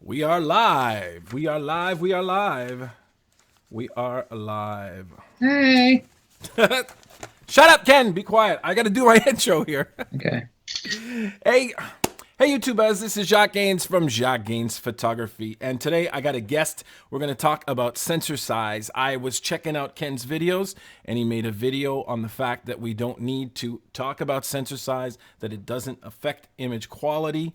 We are live. We are live. We are live. We are alive. Hey. Shut up, Ken. Be quiet. I got to do my intro here. Okay. Hey, YouTubers. This is Jacques Gaines from Jacques Gaines Photography. And today I got a guest. We're going to talk about sensor size. I was checking out Ken's videos, and he made a video on the fact that we don't need to talk about sensor size, that it doesn't affect image quality.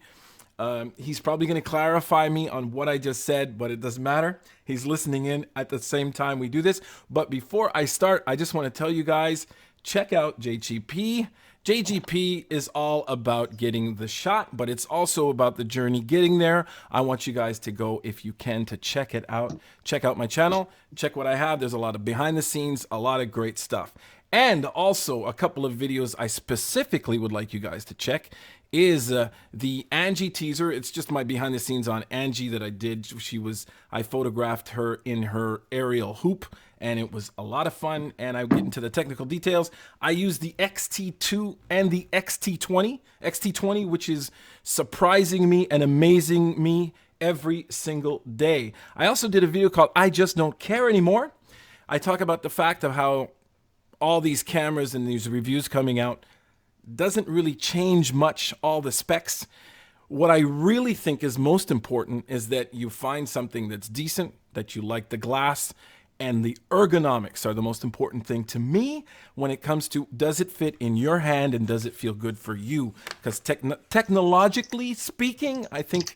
He's probably going to clarify me on what I just said, but it doesn't matter. He's listening in at the same time we do this. But before I start, I just want to tell you guys, check out JGP. JGP is all about getting the shot, but it's also about the journey getting there. I want you guys to go, if you can, to check it out. Check out my channel. Check what I have. There's a lot of behind the scenes, a lot of great stuff. And also a couple of videos I specifically would like you guys to check is the Angie teaser. It's just my behind the scenes on Angie that I did. I photographed her in her aerial hoop, and it was a lot of fun, and I get into the technical details. I used the XT2 and the XT20, which is surprising me and amazing me every single day. I also did a video called I Just Don't Care Anymore. I talk about the fact of how all these cameras and these reviews coming out doesn't really change much, all the specs. What I really think is most important is that you find something that's decent, that you like the glass, and the ergonomics are the most important thing to me when it comes to, does it fit in your hand and does it feel good for you? Because technologically speaking, I think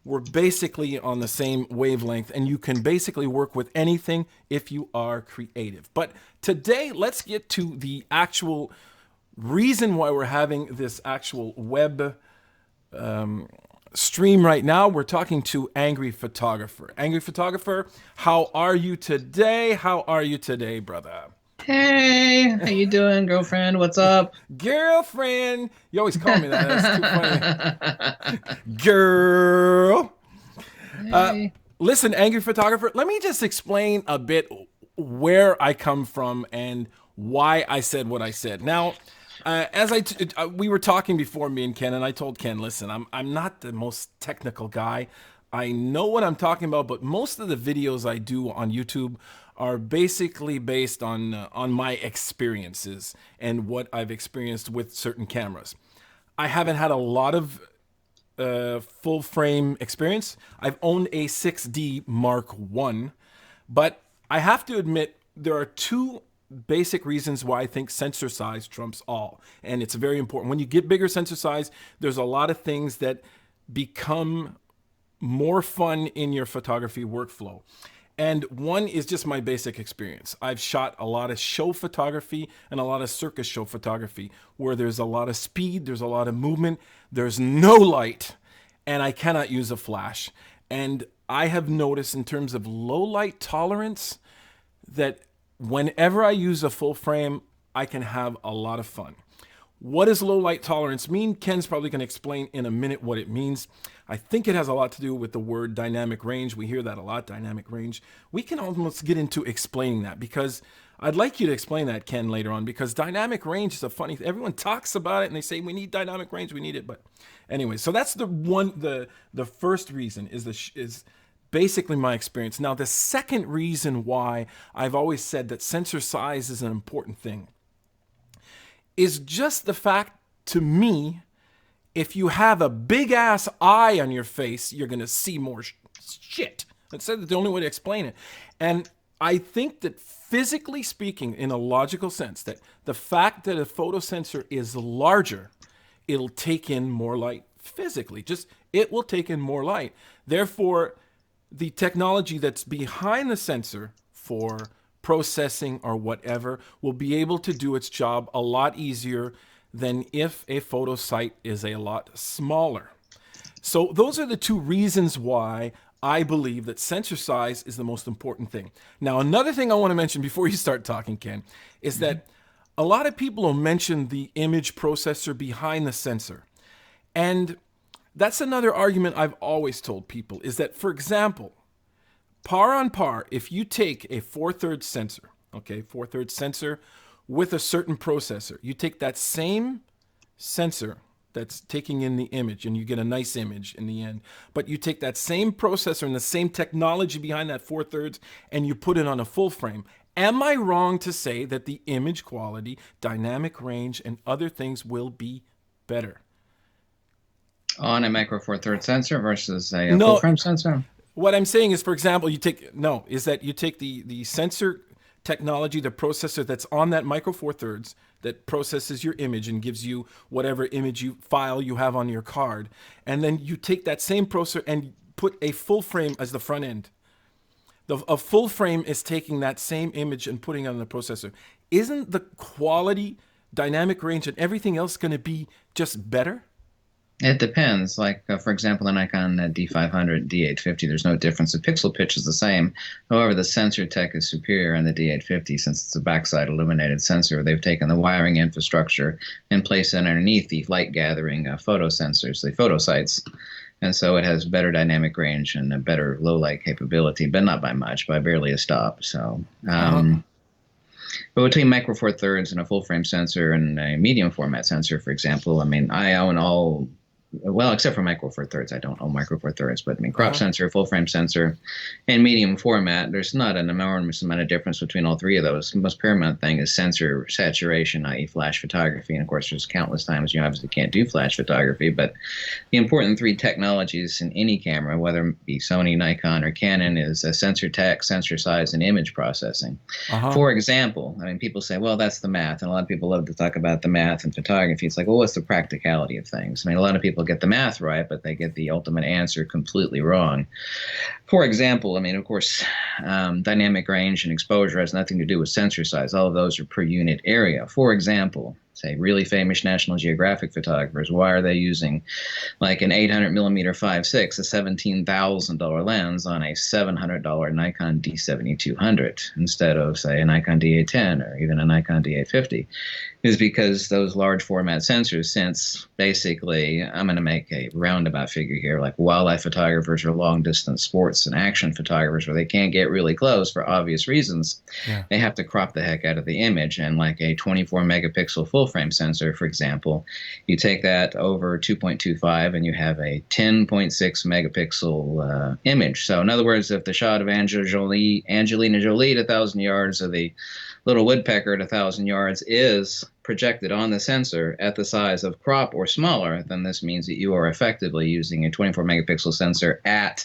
we're basically on the same wavelength, and you can basically work with anything if you are creative. But today, let's get to the actual reason why we're having this actual web stream right now. We're talking to Angry Photographer. Angry Photographer, how are you today? How are you today, brother? Hey, how you doing, girlfriend? What's up? Girlfriend. You always call me that. That's too funny. Girl. Hey. Listen, Angry Photographer, let me just explain a bit where I come from and why I said what I said. Now, we were talking before, me and Ken, and I told Ken, listen, I'm not the most technical guy. I know what I'm talking about, but most of the videos I do on YouTube are basically based on my experiences and what I've experienced with certain cameras. I haven't had a lot of full frame experience. I've owned a 6D Mark I, but I have to admit there are two basic reasons why I think sensor size trumps all. And it's very important. When you get bigger sensor size, there's a lot of things that become more fun in your photography workflow. And one is just my basic experience. I've shot a lot of show photography and a lot of circus show photography where there's a lot of speed, there's a lot of movement, there's no light, and I cannot use a flash. And I have noticed in terms of low light tolerance that whenever I use a full frame, I can have a lot of fun. What does low light tolerance mean? Ken's probably going to explain in a minute what it means. I think it has a lot to do with the word dynamic range. We hear that a lot, dynamic range. We can almost get into explaining that because I'd like you to explain that, Ken, later on, because dynamic range is a funny thing. Everyone talks about it and they say, we need dynamic range, we need it. But anyway, so that's the first reason is basically my experience. Now, the second reason why I've always said that sensor size is an important thing is just the fact, to me, if you have a big ass eye on your face, you're going to see more shit. That's the only way to explain it. And I think that physically speaking, in a logical sense, that the fact that a photo sensor is larger, it'll take in more light physically. It will take in more light. Therefore, the technology that's behind the sensor for processing or whatever will be able to do its job a lot easier than if a photo site is a lot smaller. So those are the two reasons why I believe that sensor size is the most important thing. Now, another thing I want to mention before you start talking, Ken, is that a lot of people will mention the image processor behind the sensor. And that's another argument I've always told people is that, for example, par on par, if you take a 4/3 sensor, okay, 4/3 sensor with a certain processor, you take that same sensor that's taking in the image, and you get a nice image in the end. But you take that same processor and the same technology behind that 4/3 and you put it on a full frame. Am I wrong to say that the image quality, dynamic range, and other things will be better? On a micro four thirds sensor versus a full No, frame sensor. what I'm saying is, for example, you take the sensor technology, the processor that's on that micro four thirds that processes your image and gives you whatever image file you have on your card, and then you take that same processor and put a full frame as the front end. A full frame is taking that same image and putting it on the processor. Isn't the quality, dynamic range, and everything else going to be just better? It depends. Like, for example, the Nikon D500, D850, there's no difference. The pixel pitch is the same. However, the sensor tech is superior in the D850 since it's a backside illuminated sensor. They've taken the wiring infrastructure and placed it underneath the light gathering photo sensors, the photo sites. And so it has better dynamic range and a better low light capability, but not by much, by barely a stop. So, but between micro four thirds and a full frame sensor and a medium format sensor, for example, I mean, I own all, well, except for micro four thirds, I don't own micro four thirds, but I mean, crop sensor, full frame sensor, and medium format, there's not an enormous amount of difference between all three of those. The most paramount thing is sensor saturation, i.e. flash photography. And of course, there's countless times you obviously can't do flash photography, but the important three technologies in any camera, whether it be Sony, Nikon, or Canon, is sensor tech, sensor size, and image processing. For example, I mean, people say, well, that's the math. And a lot of people love to talk about the math in photography. It's like, well, what's the practicality of things? I mean, a lot of people get the math right, but they get the ultimate answer completely wrong. For example, I mean, of course, dynamic range and exposure has nothing to do with sensor size. All of those are per unit area. For example, say really famous National Geographic photographers, why are they using like an 800 millimeter 5.6, a $17,000 lens on a $700 Nikon D7200 instead of, say, a Nikon D810 or even a Nikon D850? Is because those large format sensors, since basically, I'm going to make a roundabout figure here, like wildlife photographers or long distance sports and action photographers where they can't get really close for obvious reasons, they have to crop the heck out of the image. And like a 24 megapixel full frame sensor, for example, you take that over 2.25 and you have a 10.6 megapixel image. So in other words, if the shot of Angelina Jolie at 1,000 yards of the little woodpecker at 1,000 yards is projected on the sensor at the size of crop or smaller, then this means that you are effectively using a 24 megapixel sensor at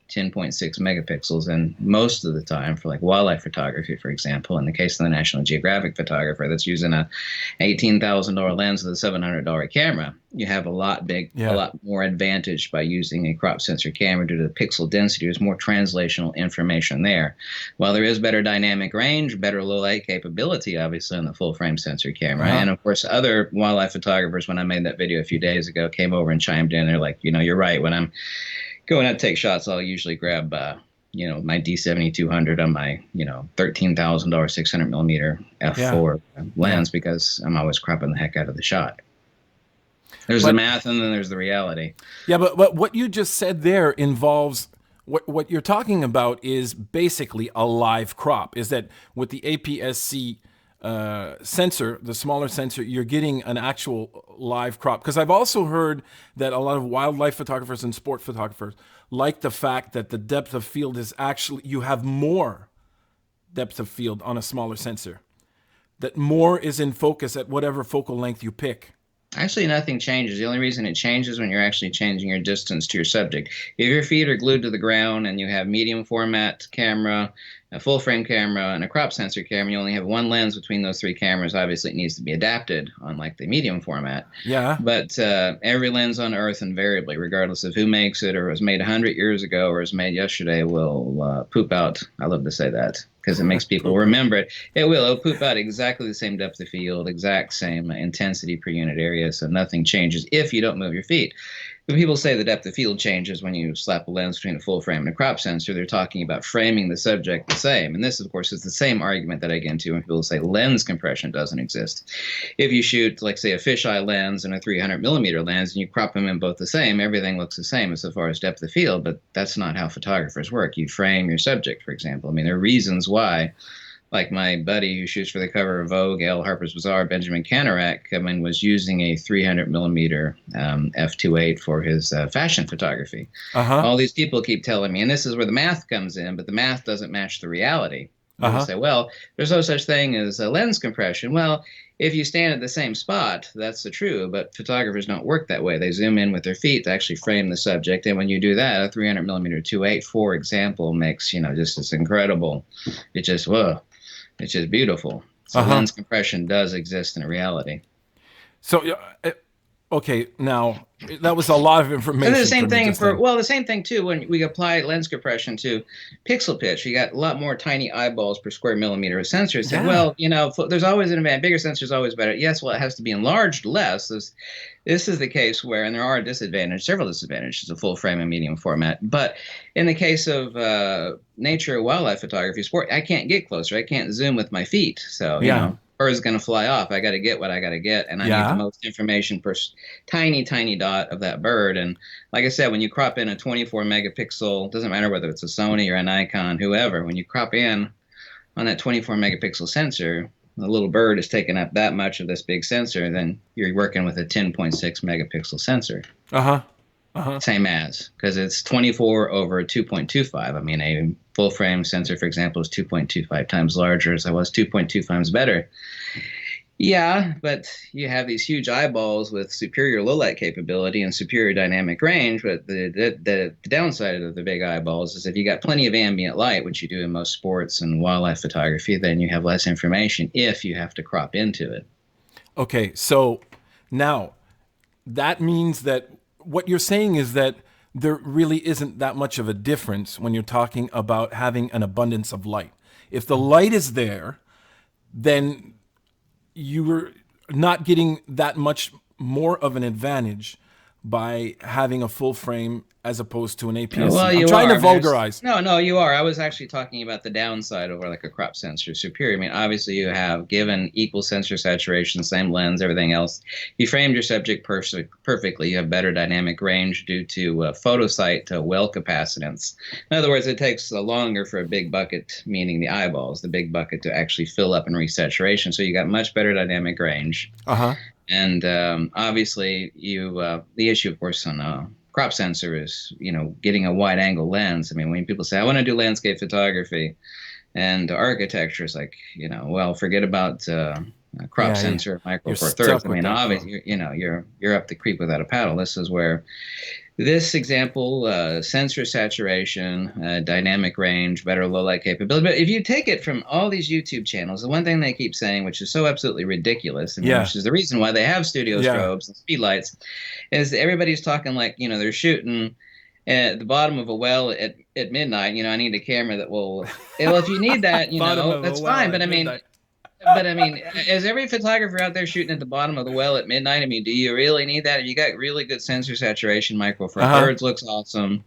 10.6 megapixels. And most of the time, for like wildlife photography, for example, in the case of the National Geographic photographer that's using a $18,000 lens with a $700 camera, you have a lot more advantage by using a crop sensor camera due to the pixel density. There's more translational information there. While there is better dynamic range, better low light capability, obviously, in the full frame sensor camera. And of course, other wildlife photographers, when I made that video a few days ago, came over and chimed in. They're like, you know, you're right. When I'm going out to take shots, I'll usually grab, my D7200 on my, $13,000 600 millimeter f4 lens because I'm always cropping the heck out of the shot. There's the math and then there's the reality. Yeah, but what you just said there involves what you're talking about is basically a live crop. Is that with the APS C sensor, the smaller sensor, you're getting an actual live crop. Because I've also heard that a lot of wildlife photographers and sport photographers like the fact that the depth of field is actually, you have more depth of field on a smaller sensor. That more is in focus at whatever focal length you pick. Actually, nothing changes. The only reason it changes when you're actually changing your distance to your subject. If your feet are glued to the ground and you have medium format camera, a full frame camera, and a crop sensor camera, you only have one lens between those three cameras. Obviously, it needs to be adapted on like the medium format. Yeah. But every lens on Earth, invariably, regardless of who makes it or was made 100 years ago or was made yesterday, will poop out. I love to say that because it makes people remember it. It'll poop out exactly the same depth of field, exact same intensity per unit area, so nothing changes if you don't move your feet. When people say the depth of field changes when you slap a lens between a full frame and a crop sensor, they're talking about framing the subject the same. And this, of course, is the same argument that I get into when people say lens compression doesn't exist. If you shoot, like, say, a fisheye lens and a 300 millimeter lens, and you crop them in both the same, everything looks the same as far as depth of field, but that's not how photographers work. You frame your subject, for example. I mean, there are reasons why like my buddy who shoots for the cover of Vogue, L. Harper's Bazaar, Benjamin Canarak, I mean, was using a 300 millimeter f2.8 for his fashion photography. Uh-huh. All these people keep telling me, and this is where the math comes in, but the math doesn't match the reality. People Uh-huh. say, well, there's no such thing as lens compression. Well, if you stand at the same spot, that's the true, but photographers don't work that way. They zoom in with their feet to actually frame the subject. And when you do that, a 300 millimeter 2.8, for example, makes, just this incredible, it just, whoa, it's just beautiful. So Uh-huh. lens compression does exist in reality. So, okay, now that was a lot of And the information for same me thing just then. the same thing too when we apply lens compression to pixel pitch. You got a lot more tiny eyeballs per square millimeter of sensors. Say, Yeah. well, there's always an advantage. Bigger sensors always better. Yes, well, it has to be enlarged less. This is the case where, and there are disadvantages, several disadvantages of full frame and medium format. But in the case of nature or wildlife photography, sport, I can't get closer. I can't zoom with my feet. So, Yeah. bird's going to fly off. I got to get what I got to get, and I need the Yeah. most information per tiny, tiny dot of that bird. And like I said, when you crop in a 24 megapixel, doesn't matter whether it's a Sony or a Nikon, whoever, when you crop in on that 24 megapixel sensor, the little bird is taking up that much of this big sensor, then you're working with a 10.6 megapixel sensor. Uh-huh. Uh-huh. Same as, because it's 24 over 2.25. I mean, a full frame sensor, for example, is 2.25 times larger, as I was 2.2 times better. Yeah, but you have these huge eyeballs with superior low light capability and superior dynamic range. But the downside of the big eyeballs is if you got plenty of ambient light, which you do in most sports and wildlife photography, then you have less information if you have to crop into it. Okay, so now that means that what you're saying is that there really isn't that much of a difference when you're talking about having an abundance of light. If the light is there, then you're not getting that much more of an advantage by having a full frame as opposed to an Well, APS-C. I'm you trying are. to I mean, vulgarize. no, you are. I was actually talking about the downside over like a crop sensor superior. I mean, obviously, you have given equal sensor saturation, same lens, everything else. You framed your subject perfectly. You have better dynamic range due to photosite to well capacitance. In other words, it takes longer for a big bucket, meaning the eyeballs, the big bucket, to actually fill up and reach saturation. So you got much better dynamic range. Uh-huh. And obviously, the issue, of course, on crop sensor is getting a wide angle lens. I mean, when people say I want to do landscape photography and architecture, is like well, forget about crop Yeah, sensor, micro you're four thirds. stuck I with mean, that obviously, though. you're up the creek without a paddle. This is where this example, sensor saturation, dynamic range, better low light capability. But if you take it from all these YouTube channels, the one thing they keep saying, which is so absolutely ridiculous, I mean, Yeah. which is the reason why they have studio Yeah. strobes and speed lights, is everybody's talking like, they're shooting at the bottom of a well at midnight. I need a camera that will, well, if you need that, Bottom of a that's well fine. at But I mean, midnight. is every photographer out there shooting at the bottom of the well at midnight? I mean, do you really need that? If you got really good sensor saturation, micro four Uh-huh. thirds looks awesome.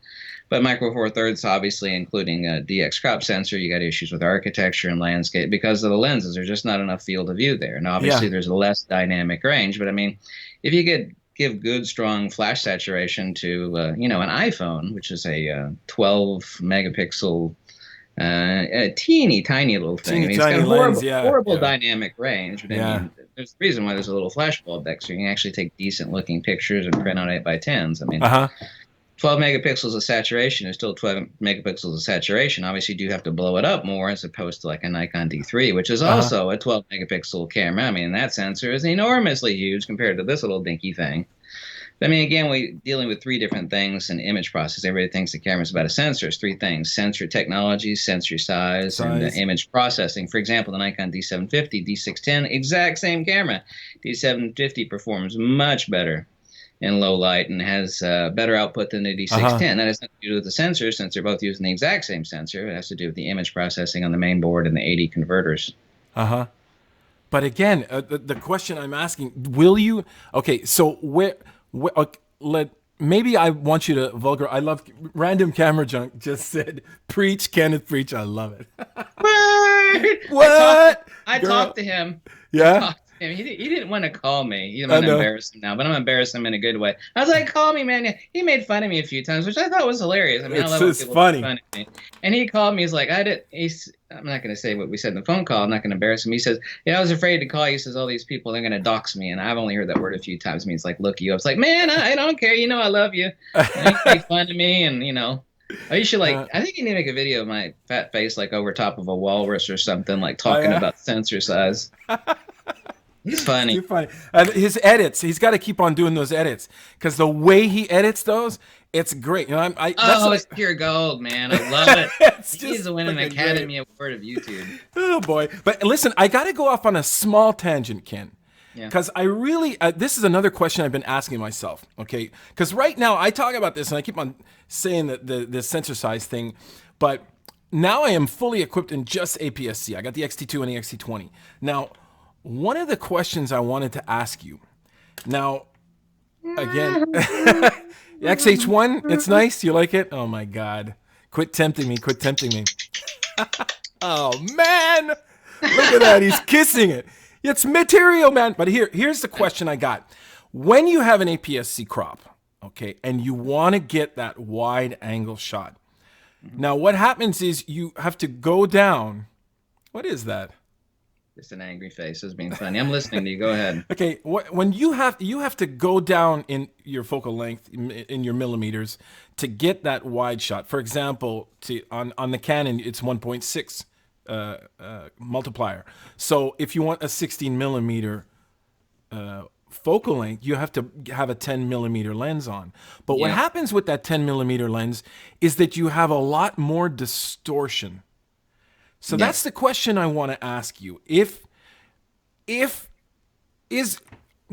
But micro four thirds, obviously, including a DX crop sensor, you got issues with architecture and landscape because of the lenses. There's just not enough field of view there. And Yeah. obviously, there's less dynamic range. But I mean, if you could give good, strong flash saturation to, an iPhone, which is a 12 megapixel a teeny tiny little thing. I Teeny mean, it's got tiny lens. horrible, Yeah. horrible Yeah. dynamic range, but I Yeah. mean, there's a reason why there's a little flash bulb back, so you can actually take decent looking pictures and print out 8x10s. I mean, Uh-huh. 12 megapixels of saturation is still 12 megapixels of saturation. Obviously, you do have to blow it up more as opposed to like a Nikon D3, which is Uh-huh. also a 12 megapixel camera. I mean, that sensor is enormously huge compared to this little dinky thing. I mean, again, we're dealing with three different things in image processing. Everybody thinks the camera's about a sensor. It's three things: sensor technology, sensor size, and Size. image processing. For example, the Nikon D750, D610, exact same camera. D750 performs much better in low light and has better output than the Uh-huh. D610. That has nothing to do with the sensors, since they're both using the exact same sensor. It has to do with the image processing on the main board and the 80 converters. Uh-huh. But again, the question I'm asking, will you? Okay, so maybe I want you to vulgar. I love random camera junk. Just said, preach, Kenneth, preach. I love it. What? What, I girl? talked to him. I Yeah. talked. He didn't want to call me. He didn't I want to know. embarrass him now, but I'm embarrassing him in a good way. I was like, "Call me, man." He made fun of me a few times, which I thought was hilarious. I mean, I love when It's people make funny. fun of me. And he called me. He's like, "I did." I'm not going to say what we said in the phone call. I'm not going to embarrass him. He says, "Yeah, I was afraid to call you." He says, "All these people, they're going to dox me," and I've only heard that word a few times. It means like, "Look you up." It's like, man, I don't care. You know, I love you. You make fun of me, and you know. Oh, you should like. Uh, I think you need to make a video of my fat face like over top of a walrus or something, like oh talking yeah. about sensor size. He's It's funny. too funny. And his edits, he's got to keep on doing those edits because the way he edits those, it's great. You know, that's Oh, it's pure gold, man. I love it. it's He needs just to win an freaking great. Academy Award of YouTube. Oh boy! But listen, I got to go off on a small tangent, Ken, Yeah. because I really this is another question I've been asking myself. Okay, because right now I talk about this and I keep on saying that the sensor size thing, but now I am fully equipped in just APS C. I got the XT2 and the XT20. Now, one of the questions I wanted to ask you. Now, again, XH1, it's nice. You like it? Oh my God! Quit tempting me! Quit tempting me! Oh man! Look at that. He's kissing it. It's material, man. But here's the question I got. When you have an APS-C crop, okay, and you want to get that wide angle shot, now what happens is you have to go down. What is that? Just an angry face is being funny. I'm listening to you. Go ahead. Okay, when you have to go down in your focal length in your millimeters to get that wide shot. For example, on the Canon, it's 1.6 multiplier. So if you want a 16 millimeter focal length, you have to have a 10 millimeter lens on. But what Yeah. happens with that 10 millimeter lens is that you have a lot more distortion. So Yeah. that's the question I want to ask you. If is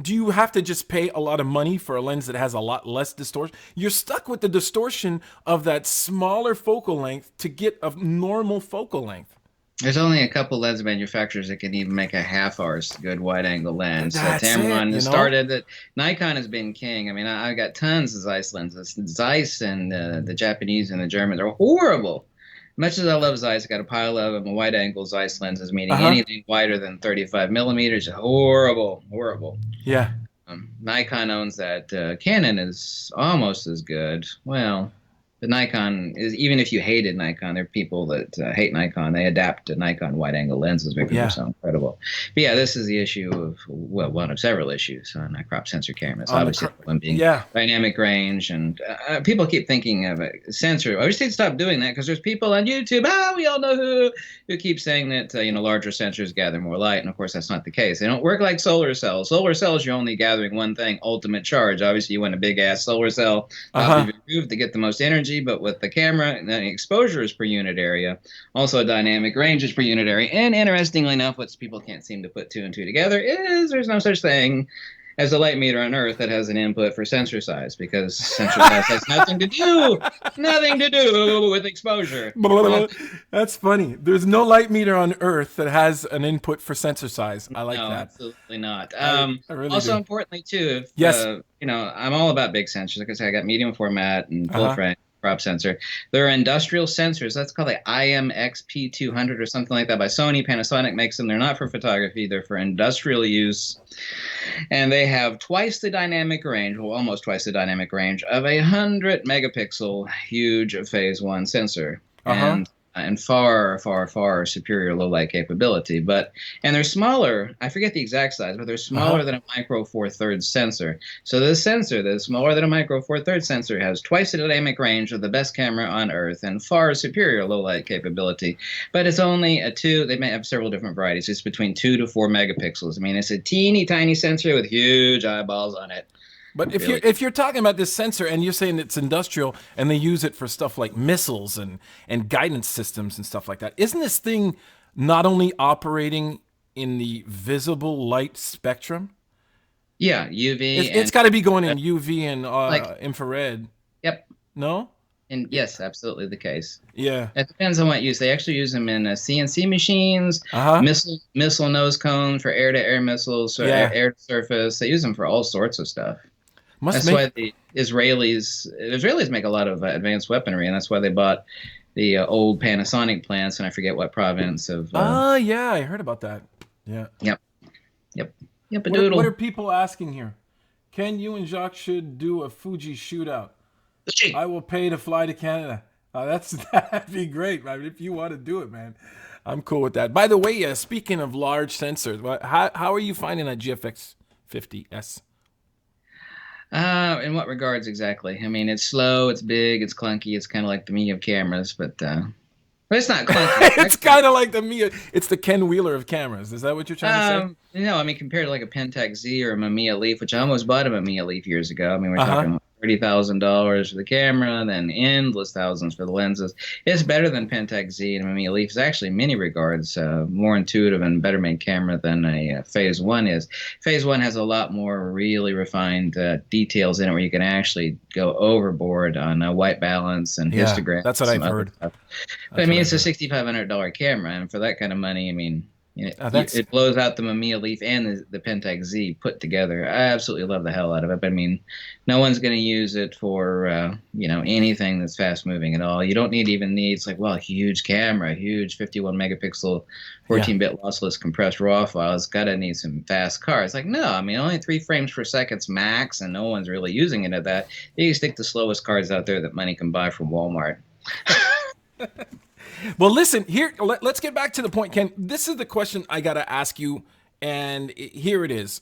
do you have to just pay a lot of money for a lens that has a lot less distortion? You're stuck with the distortion of that smaller focal length to get a normal focal length. There's only a couple lens manufacturers that can even make a half-hour's good wide-angle lens. That's Tamron it, you has know? started it. Nikon has been king. I mean, I got tons of Zeiss lenses. Zeiss and the Japanese and the Germans are horrible. Much as I love Zeiss, I got a pile of them. Wide-angle Zeiss lenses, meaning Uh-huh. anything wider than 35 millimeters, horrible, horrible. Yeah. Nikon owns that. Canon is almost as good. Well, the Nikon is, even if you hated Nikon, there are people that hate Nikon. They adapt to Nikon wide-angle lenses because they're Yeah. so incredible. But yeah, this is the issue of, well, one of several issues on crop sensor cameras. On the Obviously, one being yeah. dynamic range, and people keep thinking of a sensor. I wish they'd stop doing that because there's people on YouTube. We all know who keep saying that larger sensors gather more light, and of course that's not the case. They don't work like solar cells. Solar cells, you're only gathering one thing: ultimate charge. Obviously, you want a big ass solar cell top of your roof to get the most energy. But with the camera, the exposure is per unit area. Also, dynamic range is per unit area. And interestingly enough, what people can't seem to put two and two together is there's no such thing as a light meter on Earth that has an input for sensor size, because sensor size has nothing to do with exposure. That's funny. There's no light meter on Earth that has an input for sensor size. I like No, that. absolutely not. I really Also, do. importantly too, if, Yes. I'm all about big sensors. Like I said, I got medium format and full Uh-huh. frame crop sensor. There are industrial sensors. That's called the IMXP200 or something like that by Sony. Panasonic makes them. They're not for photography. They're for industrial use. And they have twice the dynamic range, well, almost twice the dynamic range of a 100 megapixel huge phase one sensor. Uh-huh. And far, far, far superior low light capability. And they're smaller. I forget the exact size, but they're smaller than a micro four thirds sensor. So this sensor that's smaller than a micro four thirds sensor has twice the dynamic range of the best camera on Earth and far superior low light capability. But it's only a two. They may have several different varieties. It's between 2 to 4 megapixels. I mean, it's a teeny tiny sensor with huge eyeballs on it. But Really. if you're talking about this sensor and you're saying it's industrial and they use it for stuff like missiles and guidance systems and stuff like that, isn't this thing not only operating in the visible light spectrum? Yeah, UV. It's got to be going in UV and like, infrared. yep. No? And yes, absolutely the case. Yeah. It depends on what use. They actually use them in CNC machines, Uh-huh. missile nose cone for air-to-air missiles, or Yeah. air-to-surface. They use them for all sorts of stuff. Must That's make why the Israelis make a lot of advanced weaponry, and that's why they bought the old Panasonic plants, and I forget what province of. yeah, I heard about that. Yeah. Yep. Yep. Yep, a What are doodle. people asking here? Ken, you and Jacques should do a Fuji shootout. I will pay to fly to Canada. That'd be great, man. If you want to do it, man, I'm cool with that. By the way, speaking of large sensors, how are you finding that GFX 50S? In what regards exactly? I mean, it's slow, it's big, it's clunky, it's kind of like the me of cameras, but it's not clunky. It's It's actually, kind of like the Mia. It's the Ken Wheeler of cameras. Is that what you're trying to say? I mean, compared to like a Pentax Z or a Mamiya Leaf, which I almost bought a Mamiya Leaf years ago. I mean, we're Uh huh. talking $30,000 for the camera, then endless thousands for the lenses. It's better than Pentax Z and Mamiya Leaf. It's actually, in many regards, more intuitive and better made camera than a Phase One is. Phase One has a lot more really refined details in it, where you can actually go overboard on white balance and Yeah, histograms that's and what some I've other heard. stuff. But I That's what mean, I've it's a heard. $6,500 camera, and for that kind of money, I mean, That's it blows out the Mamiya Leaf and the Pentax Z put together. I absolutely love the hell out of it. But I mean, no one's going to use it for anything that's fast moving at all. You don't even need it's like, well, a huge camera, a huge 51 megapixel, yeah. 14-bit lossless compressed raw file. It's got to need some fast cars. Like, no, I mean, only 3 frames per second max, and no one's really using it at that. You stick the slowest cards out there that money can buy from Walmart. Well, listen here. Let's get back to the point, Ken. This is the question I gotta ask you, and here it is.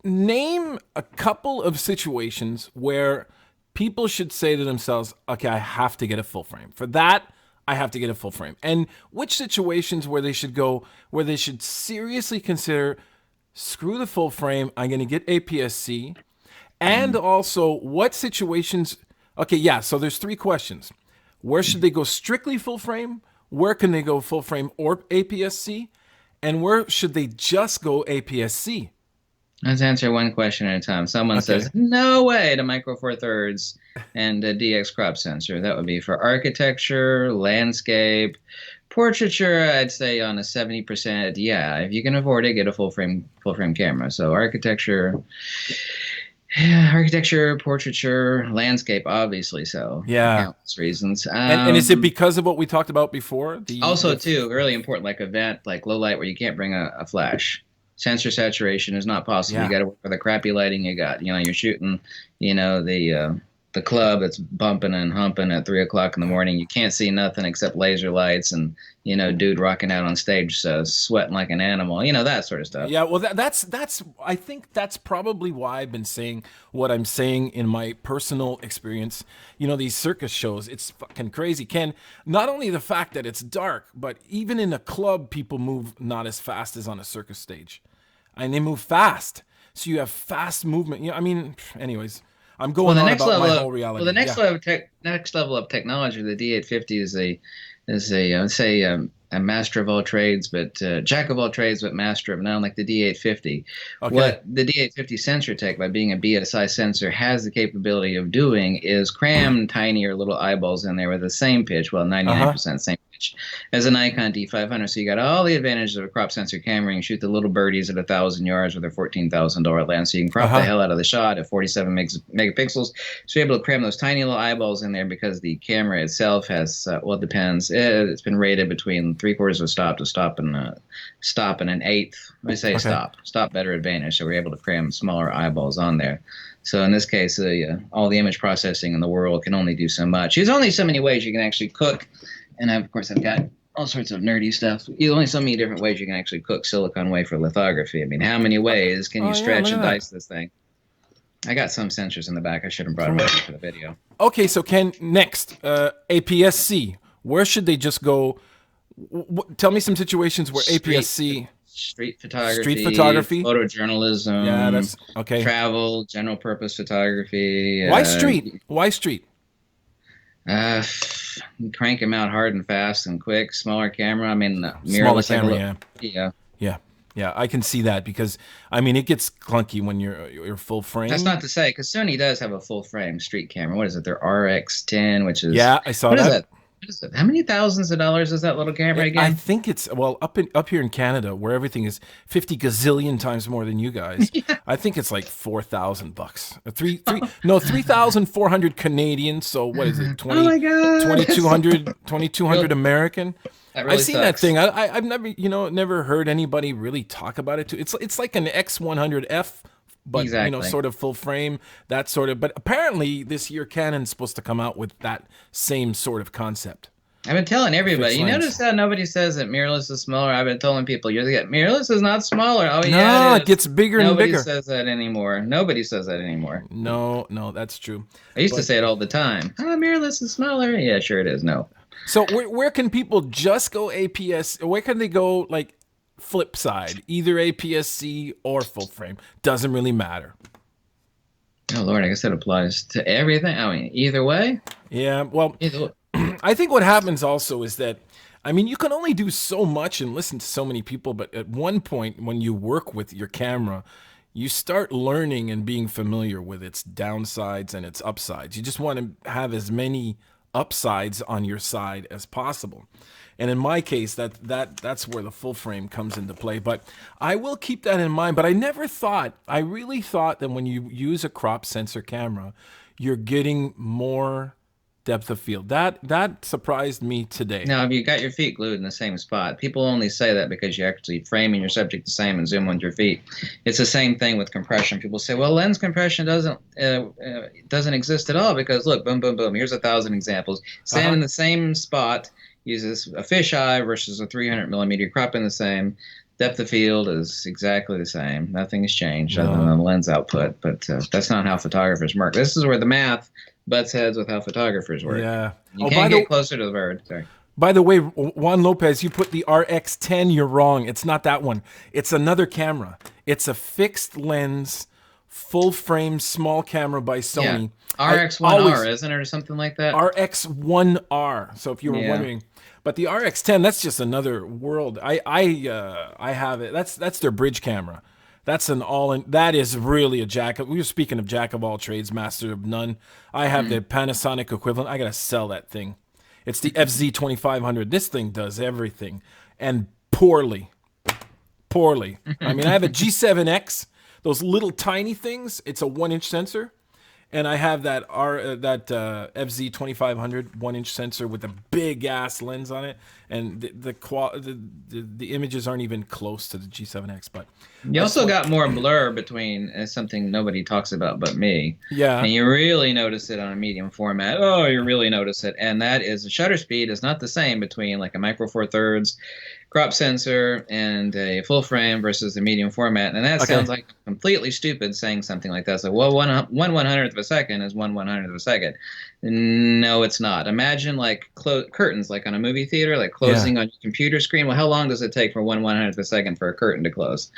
Name a couple of situations where people should say to themselves, "Okay, I have to get a full frame. For that, I have to get a full frame." And which situations where they should go, where they should seriously consider, screw the full frame. I'm going to get APS C. And also, what situations? Okay, yeah. So there's three questions. Where should they go strictly full frame? Where can they go full frame or APS C? And where should they just go APS C? Let's answer one question at a time. Someone Okay. says, no way to Micro Four Thirds and a DX crop sensor. That would be for architecture, landscape, portraiture. I'd say on a 70%. Yeah, if you can afford it, get a full frame camera. So architecture, yeah, architecture, portraiture, landscape, obviously so for Yeah. countless reasons. And is it because of what we talked about before? Also, too, really important, like event, like low light, where you can't bring a flash. Sensor saturation is not possible. You Yeah. got to work with the crappy lighting you got. You're shooting, the club that's bumping and humping at 3 o'clock in the morning. You can't see nothing except laser lights and dude rocking out on stage, sweating like an animal. That sort of stuff. Yeah, well, that's. I think that's probably why I've been saying what I'm saying in my personal experience. These circus shows, it's fucking crazy. Ken, not only the fact that it's dark, but even in a club, people move not as fast as on a circus stage, and they move fast. So you have fast movement. I mean, anyways, I'm Well, going the on next about level my of whole well, reality. the next Yeah. level of next level of technology, the D850 is let's say a master of all trades, but jack of all trades, but master of none, like the D850. Okay. What the D850 sensor tech, by being a BSI sensor, has the capability of doing is cram tinier little eyeballs in there with the same pitch, well, Uh huh. 99% same pitch as a Nikon D500. So you got all the advantages of a crop sensor camera. You can shoot the little birdies at 1,000 yards with a $14,000 lens. So you can Uh crop the huh. hell out of the shot at 47 megapixels. So you're able to cram those tiny little eyeballs in there because the camera itself has, well, it depends. It's been rated between 3/4 of a stop to stop and an eighth. Let me say Okay. stop better advantage. So we're able to cram smaller eyeballs on there. So in this case, all the image processing in the world can only do so much. There's only so many ways you can actually cook, and of course I've got all sorts of nerdy stuff. There's only so many different ways you can actually cook silicon wafer lithography. I mean, how many ways can you Oh yeah, stretch look at and that. dice this thing? I got some sensors in the back. I should have brought them with me for the video. Okay, so Ken, next, APS C. Where should they just go? Tell me some situations where APS Street C, street street photography, photography. Yeah, photojournalism, that's okay. travel, general purpose photography. Why street? Why street? Uh, Crank them out hard and fast and quick. Smaller camera. I mean, Smaller mirrorless. Like a camera. look. Yeah, Yeah. yeah, yeah. I can see that because I mean it gets clunky when you're full That's frame. not to say, because Sony does have a full frame street camera. What is it? Their RX10, which is Yeah, I saw what is that. that? What is it? How many thousands of dollars is that little camera I again? think it's well up here in Canada where everything is 50 gazillion times more than you guys. Yeah. I think it's like $4,000. Three no 3,400 Canadian. So what is it? Oh my God. 2,200 Real, American. That I've really seen that sucks. thing. I've never, never heard anybody really talk about it too. It's like an X100F, but Exactly. sort of full frame, that sort of. But apparently this year Canon's supposed to come out with that same sort of concept, I've been telling a everybody. fixed You lens. notice that nobody says that mirrorless is smaller. I've been telling people, mirrorless is not smaller. Oh yeah, No, it it is. gets bigger and Nobody bigger. says that anymore. Nobody says that anymore. No, no, that's true. I used to But say it all the time. Oh, mirrorless is smaller. Yeah, sure it is. No. so where can people just go APS? Where can they go like flip side, either APS C or full frame? Doesn't really matter. Oh Lord, I guess that applies to everything. I mean, either way. Yeah, well, Either, I think what happens also is that, I mean, you can only do so much and listen to so many people, but at one point when you work with your camera, you start learning and being familiar with its downsides and its upsides. You just want to have as many upsides on your side as possible. And in my case, that's where the full frame comes into play. But I will keep that in mind. But I really thought that when you use a crop sensor camera, you're getting more depth of field. That surprised me today. now, if you got your feet glued in the same spot, people only say that because you're actually framing your subject the same and zoom with your feet. It's the same thing with compression. People say, well, lens compression doesn't exist at all because look, boom, boom, boom. Here's 1,000 examples. Uh Stand huh. in the same spot, uses a fisheye versus a 300 millimeter crop in the same. Depth of field is exactly the same. Nothing has changed other than No. the lens output, but that's not how photographers work. This is where the math butts heads with how photographers work. Yeah. You Oh, can't get closer to the bird. Sorry. by the way, Juan Lopez, you put the RX10. You're wrong. It's not that one. It's another camera. It's a fixed lens, full frame, small camera by Yeah. Sony. I RX1R, always isn't it, or something like that? RX1R. So if you were Yeah. wondering, but the RX10, that's just another world. I have it. That's their bridge camera. That's an all in. That is really a jack. We were speaking of jack of all trades, master of none. I have the Panasonic equivalent. I gotta sell that thing. It's the FZ2500. This thing does everything, and poorly, poorly. I mean, I have a G7X. Those little tiny things. It's a 1-inch sensor, and I have that FZ 2500 1-inch sensor with a big ass lens on it, and the images aren't even close to the G7X. But You I just also want, got more blur between something nobody talks about but me. yeah, And you really notice it on a medium format. Oh, you really notice it. And that is the shutter speed is not the same between like a micro four thirds crop sensor and a full frame versus the medium format. And that okay, sounds like completely stupid saying something like that. So, well, one hundredth of a second is one hundredth of a second. No, it's not. Imagine like curtains, like on a movie theater, like yeah, closing on your computer screen. Well, how long does it take for one hundredth of a second for a curtain to close?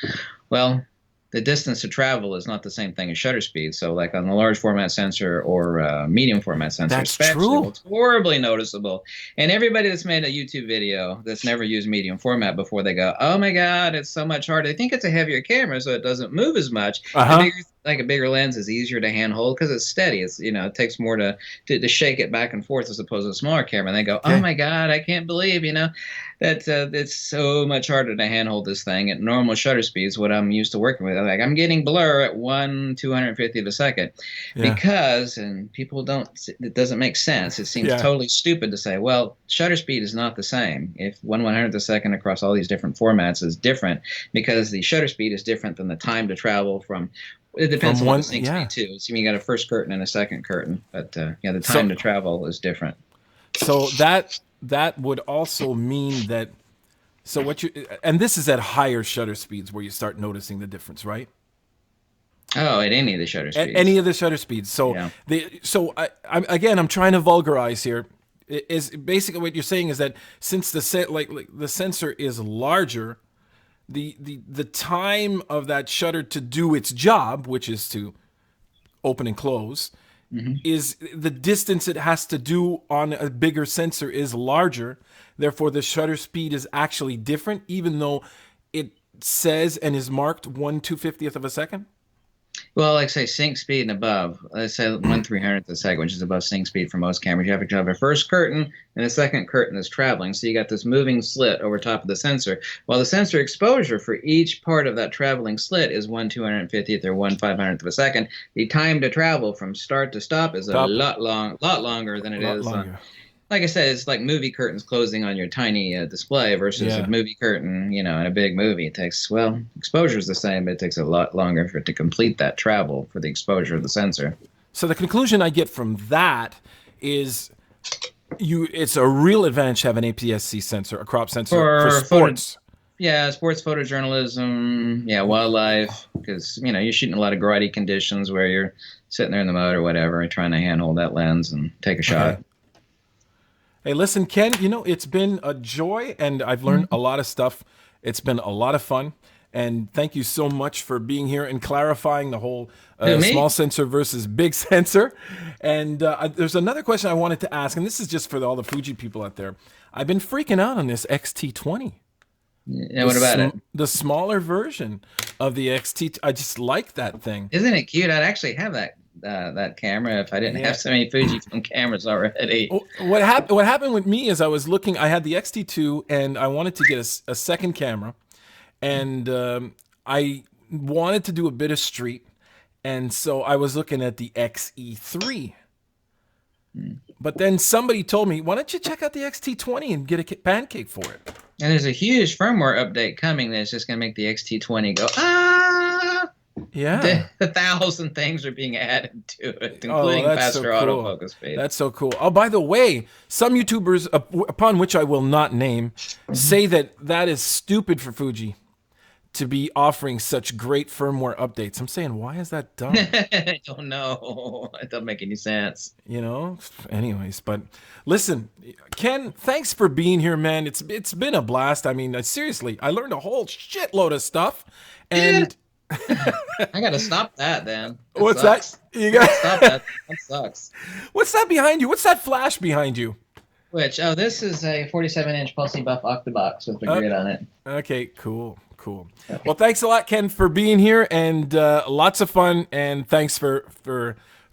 Well, the distance to travel is not the same thing as shutter speed. So, like on the large format sensor or medium format sensor, that's especially, well, true. it's horribly noticeable. And everybody that's made a YouTube video that's never used medium format before, they go, "Oh my God, it's so much harder." They think it's a heavier camera, so it doesn't move as much. Uh A huh. bigger, like a bigger lens is easier to handhold because it's steady. It's it takes more to shake it back and forth as opposed to a smaller camera. And they go, "Oh Okay. my God, I can't believe that it's so much harder to handhold this thing at normal shutter speeds." What I'm used to working with, like I'm getting blur at 1/250th of a second Yeah. because, and people don't, it doesn't make sense. It seems Yeah. totally stupid to say, well, shutter speed is not the same. If 1/100th of a second across all these different formats is different because the shutter speed is different than the time to travel from. It depends From on what the one. sync Yeah. speed too. So you got a first curtain and a second curtain, but yeah, the time So to travel is different. so that would also mean that. So what you and this is at higher shutter speeds where you start noticing the difference, right? Oh, at any of the shutter At any speeds. of the shutter speeds. So Yeah. I'm trying to vulgarize here. Is basically what you're saying is that since like the sensor is larger, the time of that shutter to do its job, which is to open and close, Hmm. is the distance it has to do on a bigger sensor is larger. Therefore, the shutter speed is actually different, even though it says and is marked 1/250th of a second. Well, like say sync speed and above, let's say 1/300th of a second, which is above sync speed for most cameras. You have to have a first curtain and a second curtain that's traveling. So you got this moving slit over top of the sensor. While the sensor exposure for each part of that traveling slit is 1/250th or 1/500th of a second, the time to travel from start to stop is a Stop lot longer than a it lot is longer. like I said, it's like movie curtains closing on your tiny display versus a Yeah. movie curtain, in a big movie. It takes, well, exposure is the same, but it takes a lot longer for it to complete that travel for the exposure of the sensor. So the conclusion I get from that is it's a real advantage to have an APS C sensor, a crop sensor for For sports. yeah, sports photojournalism, yeah, wildlife, because, you're shooting a lot of grotty conditions where you're sitting there in the mud or whatever and trying to handhold that lens and take a Okay. shot. Hey, listen, Ken, it's been a joy and I've learned a lot of stuff. It's been a lot of fun. And thank you so much for being here and clarifying the whole Who, small me? sensor versus big sensor. And there's another question I wanted to ask, and this is just for all the Fuji people out there. I've been freaking out on this XT20, Yeah, what about it? the smaller version of the XT. I just like that thing. Isn't it cute? I'd actually have that camera if I didn't Yeah. have so many Fujifilm cameras already. What happened with me is I was looking. I had the XT2, and I wanted to get a second camera, and I wanted to do a bit of street, and so I was looking at the XE3. But then somebody told me, "Why don't you check out the XT20 and get a pancake for it?" And there's a huge firmware update coming that's just going to make the XT20 go, ah! Yeah. The 1,000 things are being added to it, Oh, including that's so faster cool. autofocus speed. That's so cool. Oh, by the way, some YouTubers, upon which I will not name, say that is stupid for Fuji to be offering such great firmware updates. I'm saying, why is that dumb? I don't know. It doesn't make any sense. Anyways, but listen, Ken, thanks for being here, man. It's been a blast. I mean, seriously, I learned a whole shitload of stuff. And I got to stop that, then. what's Sucks. that? You got Stop that. That sucks. What's that behind you? What's that flash behind you? Oh, this is a 47-inch Pulsey Buff Octabox with the grid on it. Okay, cool. Well, thanks a lot, Ken, for being here, and lots of fun. And thanks for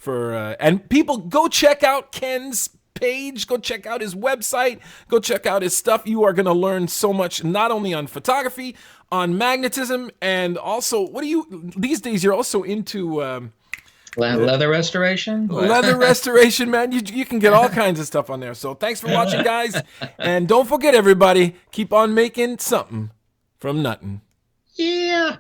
and people, go check out Ken's page. Go check out his website. Go check out his stuff. You are going to learn so much, not only on photography, on magnetism, and also these days you're also into Leather restoration? leather restoration, man. You can get all kinds of stuff on there. So thanks for watching, guys, and don't forget, everybody, keep on making something from nothing. Yeah.